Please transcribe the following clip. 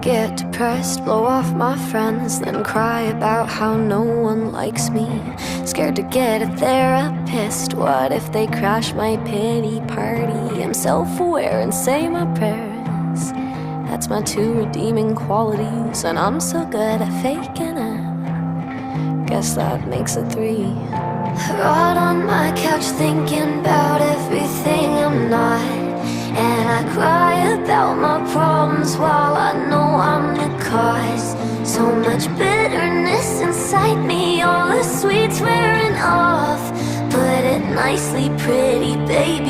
Get depressed, blow off my friends, then cry about how no one likes me. Scared to get a therapist, what if they crash my pity party? I'm self-aware and say my prayers, that's my two redeeming qualities. And I'm so good at faking it, guess that makes it three. Right on my couch thinking about everything I'm not, and I cry about my problems while I know I'm the cause. So much bitterness inside me, all the sweet's wearing off. Put it nicely, pretty baby,